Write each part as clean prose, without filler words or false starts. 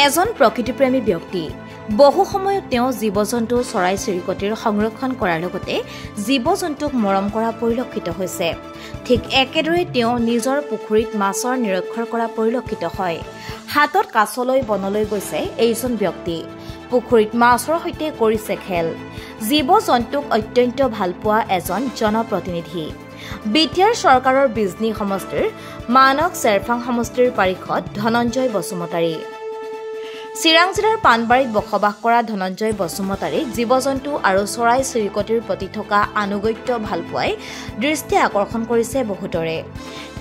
এজন প্ৰকৃতিপ্ৰেমী ব্যক্তি বহু সময়ত তেওঁ জীৱ-জন্তু চৰাই চিৰিকটিৰ সংৰক্ষণ কৰাৰ লগতে জীৱ-জন্তুক মৰম কৰা পৰিলক্ষিত হৈছে। ঠিক একেদৰে তেওঁ নিজৰ পুখুৰীত মাছৰ নিৰক্ষৰ কৰা পৰিলক্ষিত হয়। হাতত কাছলৈ বনলৈ গৈছে এইজন ব্যক্তি। পুখুৰীত মাছৰ সৈতে কৰিছে খেল। জীৱ-জন্তুক অত্যন্ত ভাল পোৱা এজন জনপ্ৰতিনিধি। বিটিআৰ চৰকাৰৰ বিজনী সমষ্টিৰ মানক চেৰফাং সমষ্টিৰ পাৰিষদ ধনঞ্জয় বসুমতাৰী। চিৰাং জিলাৰ পানবাৰীত বসবাস কৰা ধনঞ্জয় বসুমতাৰীক জীৱ-জন্তু আৰু চৰাই চিৰিকটিৰ প্ৰতি থকা আনুগত্য ভালপোৱাই দৃষ্টি আকৰ্ষণ কৰিছে বহুতৰে।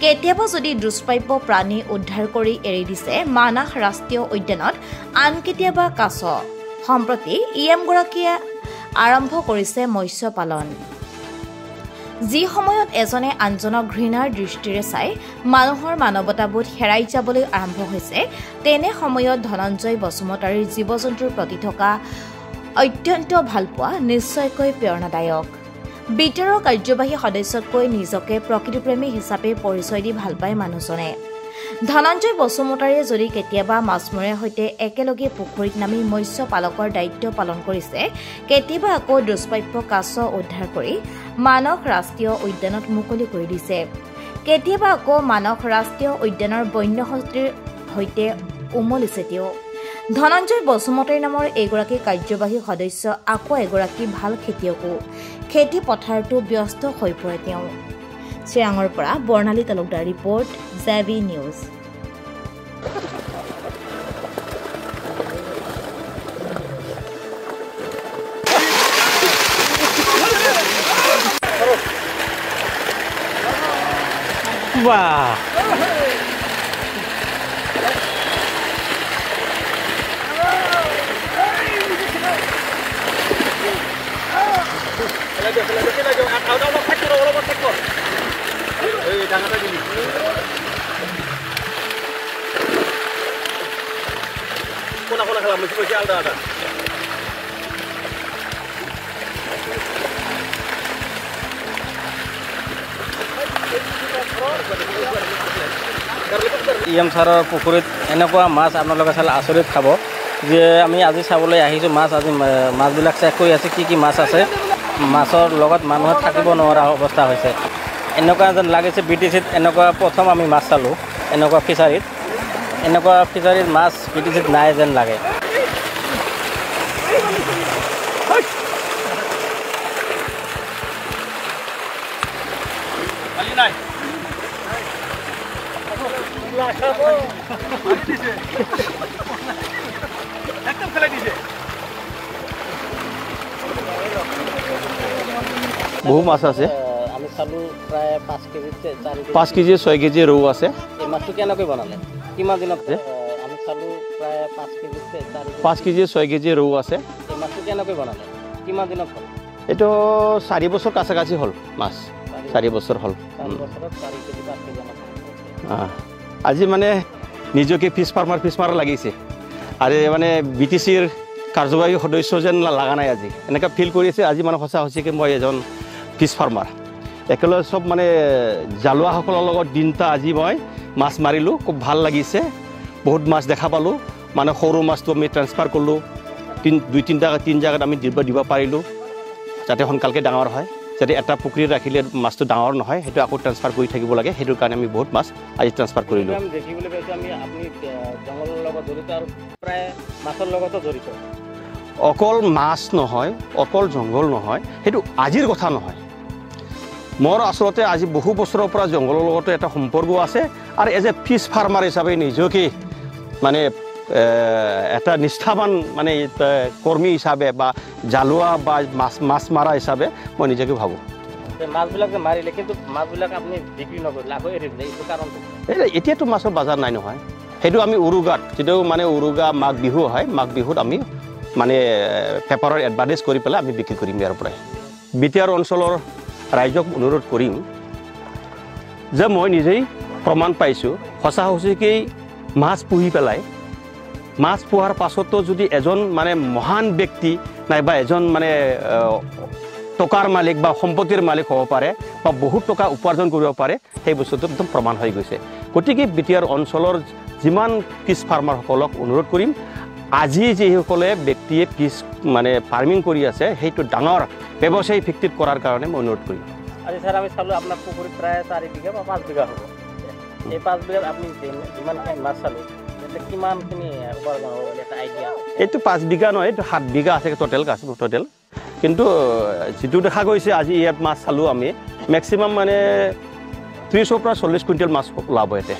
কেতিয়াবা যদি দুষ্প্ৰাপ্য প্ৰাণী উদ্ধাৰ কৰি এৰি দিছে মানাহ ৰাষ্ট্ৰীয় উদ্যানত, আন কেতিয়াবা কাছ। সম্প্ৰতি ইএমগৰাকীয়ে আৰম্ভ কৰিছে মৎস্য পালন। যি সময়ত এজনে আনজনক ঘৃণাৰ দৃষ্টিৰে চাই মানুহৰ মানৱতাবোধ হেৰাই যাবলৈ আৰম্ভ হৈছে, তেনে সময়ত ধনঞ্জয় বসুমতাৰীৰ জীৱ-জন্তুৰ প্ৰতি থকা অত্যন্ত ভালপোৱা নিশ্চয়কৈ প্ৰেৰণাদায়ক। বিটিআৰৰ কাৰ্যবাহী সদস্যতকৈ নিজকে প্ৰকৃতিপ্ৰেমী হিচাপে পৰিচয় দি ভাল পায় মানুহজনে। ধনঞ্জয় বসুমতাৰীয়ে যদি কেতিয়াবা মাছমৰীয়াৰ সৈতে একেলগে পুখুৰীত নামি মৎস্য পালকৰ দায়িত্ব পালন কৰিছে, কেতিয়াবা আকৌ দুষ্প্ৰাপ্য কাছ উদ্ধাৰ কৰি মানস ৰাষ্ট্ৰীয় উদ্যানত মুকলি কৰি দিছে, কেতিয়াবা আকৌ মানস ৰাষ্ট্ৰীয় উদ্যানৰ বন্যহস্তীৰ সৈতে উমলিছে তেওঁ। ধনঞ্জয় বসুমতাৰী নামৰ এইগৰাকী কাৰ্যবাহী সদস্য আকৌ এগৰাকী ভাল খেতিয়কো। খেতি পথাৰতো ব্যস্ত হৈ পৰে তেওঁ। চিৰাঙৰ পৰা Barnali Talukdar report, JV news. EM ছাৰৰ পুখুৰীত এনেকুৱা মাছ আপোনালোকে চালে আচৰিত খাব যে আমি আজি চাবলৈ আহিছোঁ মাছ। আজি মাছবিলাক চেক কৰি আছে কি কি মাছ আছে। মাছৰ লগত মানুহে থাকিব নোৱাৰা অৱস্থা হৈছে। এনেকুৱা যেন লাগিছে বিটিচিত এনেকুৱা প্ৰথম আমি মাছ চালোঁ। এনেকুৱা ফিচাৰীত মাছ বিটিচিত নাই যেন লাগে। বহু মাছ আছে। আমি চালোঁ প্ৰায় 5 কেজি 6 কেজি ৰৌ আছে। এই মাছটো কেনেকৈ বনালে, কিমান দিনত? আমি চালোঁ প্ৰায় 5 কেজি 6 কেজি ৰৌ আছে। এই মাছটো কেনেকৈ বনালে, কিমান দিনত হ'ল? এইটো 4 বছৰ কাছাকাছি হ'ল মাছ। 4 বছৰ হ'ল। আজি মানে নিজকে ফিছ ফাৰ্মাৰ লাগিছে আৰু মানে বিটিচিৰ কাৰ্যবাহী সদস্য যেন লগা নাই আজি। এনেকৈ ফিল কৰিছে আজি মানে সঁচা হৈছেকি মই এজন ফিছ ফাৰ্মাৰ। একেলগে চব মানে জালুৱাসকলৰ লগত দিনটা আজি মই মাছ মাৰিলোঁ। খুব ভাল লাগিছে। বহুত মাছ দেখা পালোঁ। মানে সৰু মাছটো আমি ট্ৰেন্সফাৰ কৰিলোঁ। 2-3 জেগাত আমি দিব পাৰিলোঁ যাতে সোনকালকৈ ডাঙৰ হয়। যাতে এটা পুখুৰীত ৰাখিলে মাছটো ডাঙৰ নহয়, সেইটো আকৌ ট্ৰেন্সফাৰ কৰি থাকিব লাগে। সেইটোৰ কাৰণে আমি বহুত মাছ আজি ট্ৰেন্সফাৰ কৰিলোঁ। আমি দেখিবলৈ পাইছোঁ আপুনি জংঘলৰ লগত জড়িত আৰু প্ৰায় মাছৰ লগতো জড়িত। অকল মাছ নহয়, অকল জংঘল নহয়, সেইটো আজিৰ কথা নহয়। মোৰ আচলতে আজি বহু বছৰৰ পৰা জংঘলৰ লগতো এটা সম্পৰ্ক আছে আৰু এজ এ ফিছ ফাৰ্মাৰ হিচাপে নিজকে মানে এটা নিষ্ঠাবান মানে কৰ্মী হিচাপে বা জালুৱা বা মাছ মাৰা হিচাপে মই নিজকে ভাবোঁ। মাছবিলাক যে মাৰিলে কিন্তু মাছবিলাক আপুনি বিক্ৰী নকৰিলে, আকৌ এৰি দিলে, এইটো কাৰণটো? এতিয়াতো মাছৰ বজাৰ নাই নহয়। সেইটো আমি উৰুগাত, যিটো মানে উৰুগা মাঘ বিহু হয়, মাঘ বিহুত আমি মানে পেপাৰৰ এডভাৰটাইজ কৰি পেলাই আমি বিক্ৰী কৰিম ইয়াৰ পৰাই। বিটিআৰ অঞ্চলৰ ৰাইজক অনুৰোধ কৰিম যে মই নিজেই প্ৰমাণ পাইছোঁ সঁচা সঁচিকেই মাছ পুহি পেলাই, মাছ পোহাৰ পাছতো যদি এজন মানে মহান ব্যক্তি নাইবা এজন মানে টকাৰ মালিক বা সম্পত্তিৰ মালিক হ'ব পাৰে বা বহুত টকা উপাৰ্জন কৰিব পাৰে, সেই বস্তুটো একদম প্ৰমাণ হৈ গৈছে। গতিকে বিটিআৰ অঞ্চলৰ যিমান ফিছ ফাৰ্মাৰসকলক অনুৰোধ কৰিম আজি যিসকলে ব্যক্তিয়ে ফিছ মানে ফাৰ্মিং কৰি আছে সেইটো ডাঙৰ ব্যৱসায়ী ভিত্তিত কৰাৰ কাৰণে মই অনুৰোধ কৰিম আজি স্যাৰ আমি চালোঁ আপোনাৰ পুখুৰীত প্ৰায় 4 বিঘা বা 5 বিঘা হ'ব এই 5 বিঘাত আপুনি যিমানখিনি মাছ চালোঁ কিমানখিনি উপাৰ্জন হ'ব বুলি এটা আইডিয়া এইটো 5 বিঘা নহয় এইটো 7 বিঘা আছে টোটেল কিন্তু যিটো দেখা গৈছে আজি ইয়াত মাছ চালোঁ আমি মেক্সিমাম মানে 30 পৰা 40 কুইণ্টেল মাছ ওলাব ইয়াতে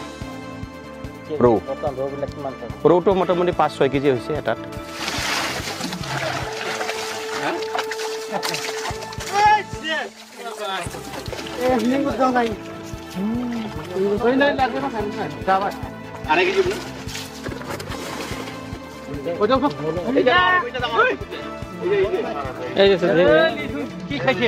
ৰৌটো মোটামুটি 5-6 কেজি হৈছে এটাত কি খাইছে